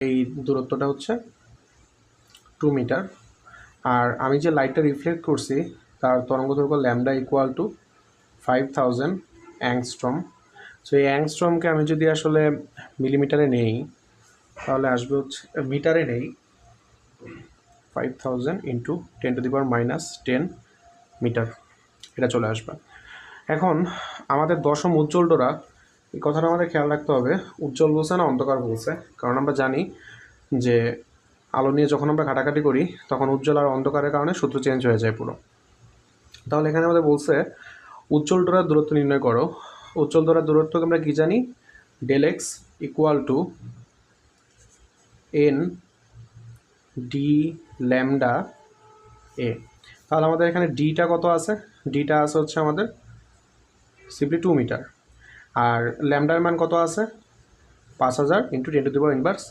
এই দূরত্বটা হচ্ছে 2 মিটার। আর আমি যে লাইটটা রিফ্লেক্ট করছি তার তরঙ্গদৈর্ঘ্য lambda equal to 5000 angstrom. So এই অ্যাংস্ট্রমকে আমি যদি আসলে মিলিমিটারে নেই তাহলে আসবে হচ্ছে, মিটারে নেই 5000 ইন্টু 10⁻⁻10 মিটার, এটা চলে আসবে। এখন আমাদের দশম উজ্জ্বল ডোরা, এই কথাটা আমাদের খেয়াল রাখতে হবে, উজ্জ্বল বলছে না অন্ধকার বলছে, কারণ আমরা জানি যে আলো নিয়ে যখন আমরা ঘাটাঘাটি করি তখন উজ্জ্বল আর অন্ধকারের কারণে সূত্র চেঞ্জ হয়ে যায় পুরো। তাহলে এখানে আমাদের বলছে উজ্জ্বল ডোরার দূরত্ব নির্ণয় করো। উজ্জ্বল ডোরার দূরত্বকে আমরা কি জানি, del x equal to n d lambda এ। তাহলে আমাদের এখানে ডিটা কত আছে, ডিটা আছে হচ্ছে আমাদের সিম্পলি 2 মিটার। আর ল্যামডার মান কত আছে, 5000 ইন্টু 10⁻⁻